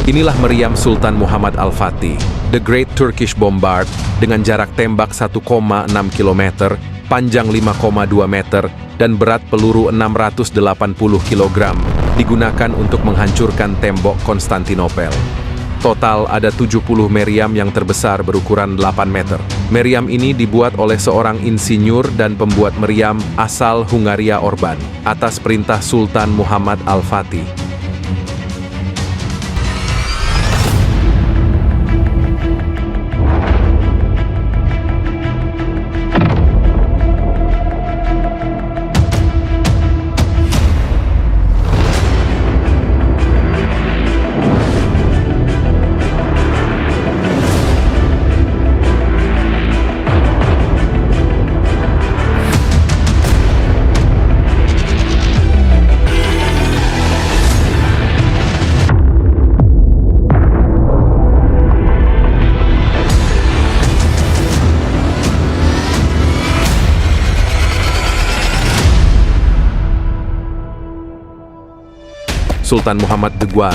Inilah meriam Sultan Muhammad Al-Fatih, The Great Turkish Bombard, dengan jarak tembak 1,6 km, panjang 5,2 meter, dan berat peluru 680 kg, digunakan untuk menghancurkan tembok Konstantinopel. Total ada 70 meriam yang terbesar berukuran 8 meter. Meriam ini dibuat oleh seorang insinyur dan pembuat meriam asal Hungaria Orban, atas perintah Sultan Muhammad Al-Fatih. Sultan Muhammad II,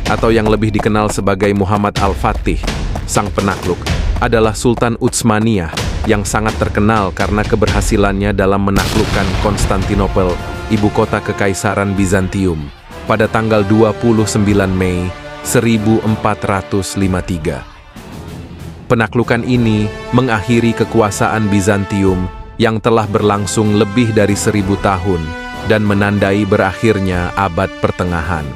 atau yang lebih dikenal sebagai Muhammad Al-Fatih, sang penakluk, adalah Sultan Utsmaniyah yang sangat terkenal karena keberhasilannya dalam menaklukkan Konstantinopel, ibu kota Kekaisaran Bizantium, pada tanggal 29 Mei 1453. Penaklukan ini mengakhiri kekuasaan Bizantium yang telah berlangsung lebih dari 1000 tahun, dan menandai berakhirnya abad pertengahan.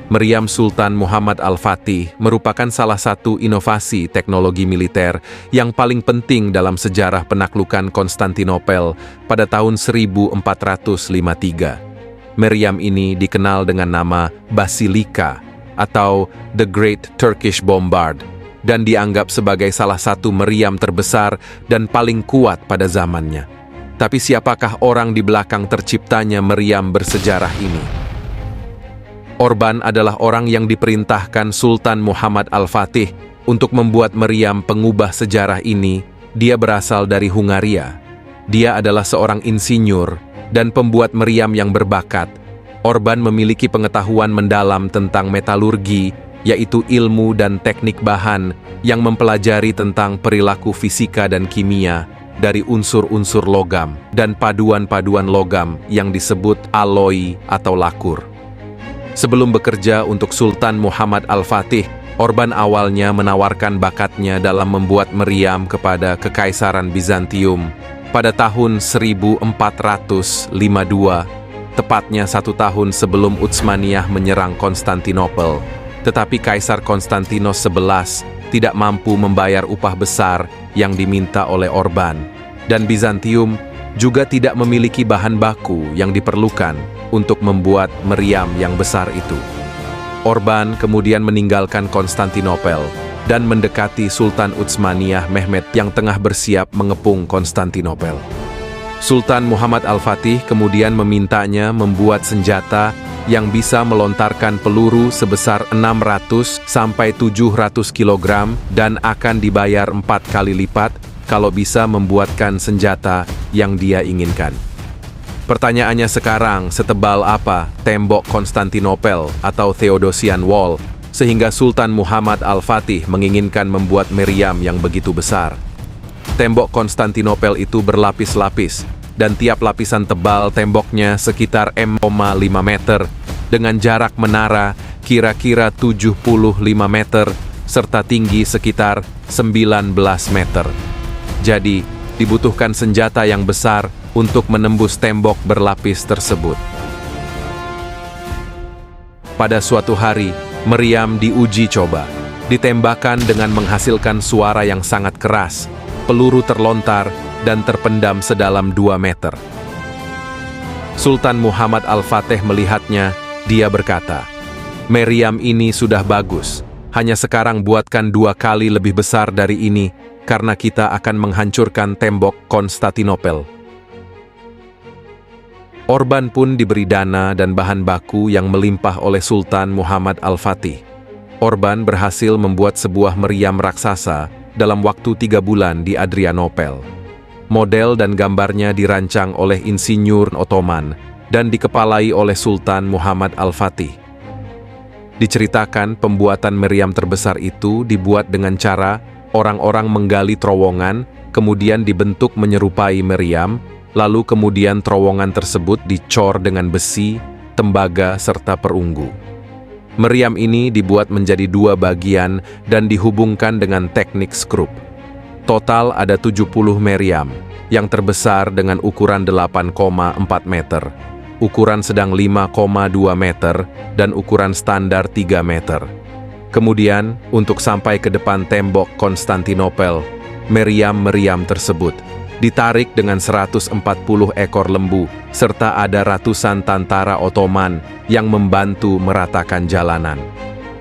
Meriam Sultan Muhammad Al-Fatih merupakan salah satu inovasi teknologi militer yang paling penting dalam sejarah penaklukan Konstantinopel pada tahun 1453. Meriam ini dikenal dengan nama Basilika atau The Great Turkish Bombard dan dianggap sebagai salah satu meriam terbesar dan paling kuat pada zamannya. Tapi siapakah orang di belakang terciptanya meriam bersejarah ini? Orban adalah orang yang diperintahkan Sultan Muhammad Al-Fatih untuk membuat meriam pengubah sejarah ini. Dia berasal dari Hungaria. Dia adalah seorang insinyur dan pembuat meriam yang berbakat. Orban memiliki pengetahuan mendalam tentang metalurgi, yaitu ilmu dan teknik bahan yang mempelajari tentang perilaku fisika dan kimia dari unsur-unsur logam dan paduan-paduan logam yang disebut alloy atau lakur. Sebelum bekerja untuk Sultan Muhammad Al-Fatih, Orban awalnya menawarkan bakatnya dalam membuat meriam kepada Kekaisaran Bizantium pada tahun 1452, tepatnya 1 tahun sebelum Utsmaniyah menyerang Konstantinopel. Tetapi Kaisar Konstantinos XI tidak mampu membayar upah besar yang diminta oleh Orban, dan Bizantium juga tidak memiliki bahan baku yang diperlukan untuk membuat meriam yang besar itu. Orban kemudian meninggalkan Konstantinopel dan mendekati Sultan Utsmaniyah Mehmed yang tengah bersiap mengepung Konstantinopel. Sultan Muhammad Al-Fatih kemudian memintanya membuat senjata yang bisa melontarkan peluru sebesar 600 sampai 700 kg dan akan dibayar 4 kali lipat kalau bisa membuatkan senjata yang dia inginkan. Pertanyaannya sekarang, setebal apa tembok Konstantinopel atau Theodosian Wall sehingga Sultan Muhammad Al-Fatih menginginkan membuat meriam yang begitu besar? Tembok Konstantinopel itu berlapis-lapis, dan tiap lapisan tebal temboknya sekitar 5 meter, dengan jarak menara kira-kira 75 meter, serta tinggi sekitar 19 meter. Jadi, dibutuhkan senjata yang besar untuk menembus tembok berlapis tersebut. Pada suatu hari, meriam diuji coba, ditembakkan dengan menghasilkan suara yang sangat keras, peluru terlontar, dan terpendam sedalam 2 meter. Sultan Muhammad Al-Fatih melihatnya, dia berkata, "Meriam ini sudah bagus, hanya sekarang buatkan 2 kali lebih besar dari ini, karena kita akan menghancurkan tembok Konstantinopel." Orban pun diberi dana dan bahan baku yang melimpah oleh Sultan Muhammad Al-Fatih. Orban berhasil membuat sebuah meriam raksasa dalam waktu 3 bulan di Adrianopel. Model dan gambarnya dirancang oleh insinyur Ottoman dan dikepalai oleh Sultan Muhammad Al-Fatih. Diceritakan pembuatan meriam terbesar itu dibuat dengan cara orang-orang menggali terowongan, kemudian dibentuk menyerupai meriam, lalu kemudian terowongan tersebut dicor dengan besi, tembaga, serta perunggu. Meriam ini dibuat menjadi 2 bagian dan dihubungkan dengan teknik skrup. Total ada 70 meriam, yang terbesar dengan ukuran 8,4 meter, ukuran sedang 5,2 meter, dan ukuran standar 3 meter. Kemudian, untuk sampai ke depan tembok Konstantinopel, meriam-meriam tersebut ditarik dengan 140 ekor lembu, serta ada ratusan tentara Ottoman yang membantu meratakan jalanan.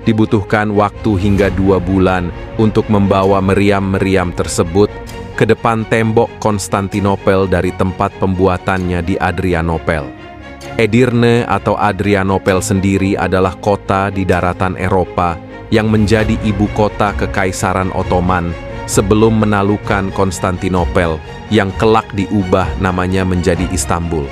Dibutuhkan waktu hingga 2 bulan untuk membawa meriam-meriam tersebut ke depan tembok Konstantinopel dari tempat pembuatannya di Adrianopel. Edirne atau Adrianopel sendiri adalah kota di daratan Eropa yang menjadi ibu kota Kekaisaran Ottoman sebelum menaklukkan Konstantinopel yang kelak diubah namanya menjadi Istanbul.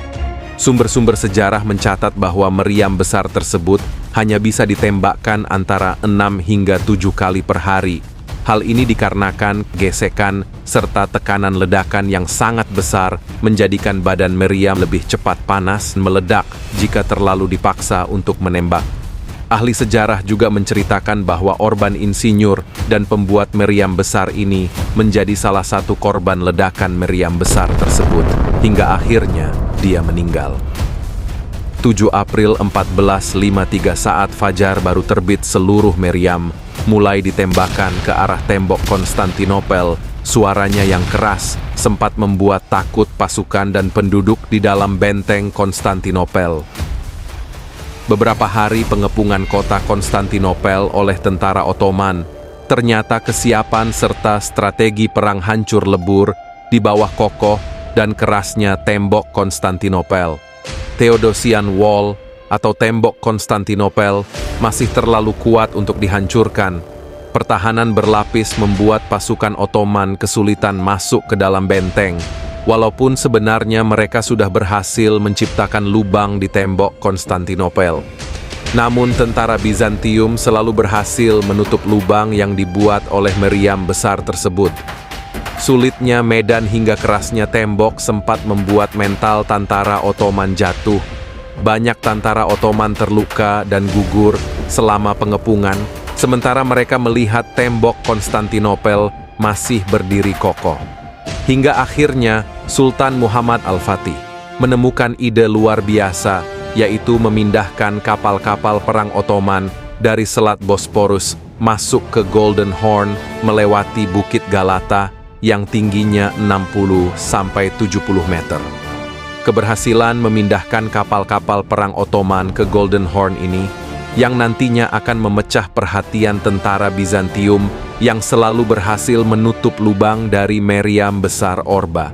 Sumber-sumber sejarah mencatat bahwa meriam besar tersebut hanya bisa ditembakkan antara 6 hingga 7 kali per hari. Hal ini dikarenakan gesekan serta tekanan ledakan yang sangat besar menjadikan badan meriam lebih cepat panas meledak jika terlalu dipaksa untuk menembak. Ahli sejarah juga menceritakan bahwa Orban insinyur dan pembuat meriam besar ini menjadi salah satu korban ledakan meriam besar tersebut, hingga akhirnya dia meninggal. 7 April 1453 saat fajar baru terbit, seluruh meriam mulai ditembakkan ke arah tembok Konstantinopel. Suaranya yang keras sempat membuat takut pasukan dan penduduk di dalam benteng Konstantinopel. Beberapa hari pengepungan kota Konstantinopel oleh tentara Ottoman, ternyata kesiapan serta strategi perang hancur lebur di bawah kokoh dan kerasnya tembok Konstantinopel. Theodosian Wall atau tembok Konstantinopel masih terlalu kuat untuk dihancurkan. Pertahanan berlapis membuat pasukan Ottoman kesulitan masuk ke dalam benteng. Walaupun sebenarnya mereka sudah berhasil menciptakan lubang di tembok Konstantinopel. Namun tentara Bizantium selalu berhasil menutup lubang yang dibuat oleh meriam besar tersebut. Sulitnya medan hingga kerasnya tembok sempat membuat mental tentara Ottoman jatuh. Banyak tentara Ottoman terluka dan gugur selama pengepungan, sementara mereka melihat tembok Konstantinopel masih berdiri kokoh. Hingga akhirnya Sultan Muhammad Al-Fatih menemukan ide luar biasa, yaitu memindahkan kapal-kapal perang Ottoman dari Selat Bosporus masuk ke Golden Horn melewati Bukit Galata yang tingginya 60-70 meter. Keberhasilan memindahkan kapal-kapal perang Ottoman ke Golden Horn ini yang nantinya akan memecah perhatian tentara Bizantium yang selalu berhasil menutup lubang dari meriam besar Orba.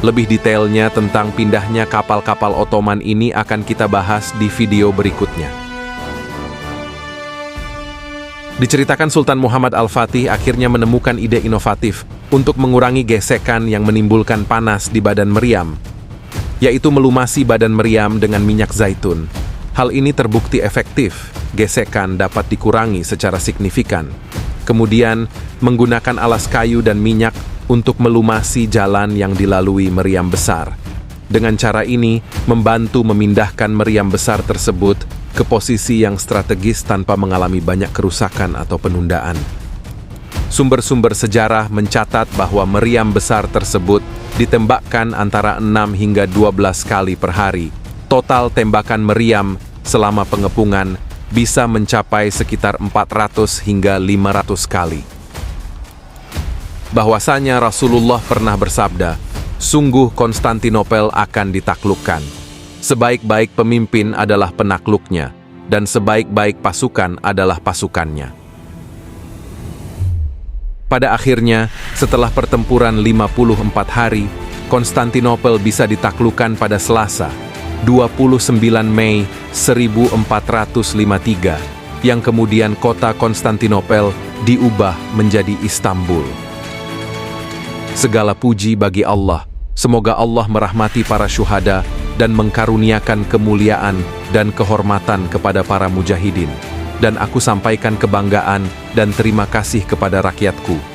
Lebih detailnya tentang pindahnya kapal-kapal Ottoman ini akan kita bahas di video berikutnya. Diceritakan Sultan Muhammad Al-Fatih akhirnya menemukan ide inovatif untuk mengurangi gesekan yang menimbulkan panas di badan meriam, yaitu melumasi badan meriam dengan minyak zaitun. Hal ini terbukti efektif, gesekan dapat dikurangi secara signifikan. Kemudian, menggunakan alas kayu dan minyak untuk melumasi jalan yang dilalui meriam besar. Dengan cara ini, membantu memindahkan meriam besar tersebut ke posisi yang strategis tanpa mengalami banyak kerusakan atau penundaan. Sumber-sumber sejarah mencatat bahwa meriam besar tersebut ditembakkan antara 6 hingga 12 kali per hari. Total tembakan meriam selama pengepungan bisa mencapai sekitar 400 hingga 500 kali. Bahwasanya Rasulullah pernah bersabda, "Sungguh Konstantinopel akan ditaklukkan. Sebaik-baik pemimpin adalah penakluknya, dan sebaik-baik pasukan adalah pasukannya." Pada akhirnya, setelah pertempuran 54 hari, Konstantinopel bisa ditaklukkan pada Selasa, 29 Mei 1453, yang kemudian kota Konstantinopel diubah menjadi Istanbul. Segala puji bagi Allah. Semoga Allah merahmati para syuhada dan mengkaruniakan kemuliaan dan kehormatan kepada para mujahidin. dan aku sampaikan kebanggaan dan terima kasih kepada rakyatku.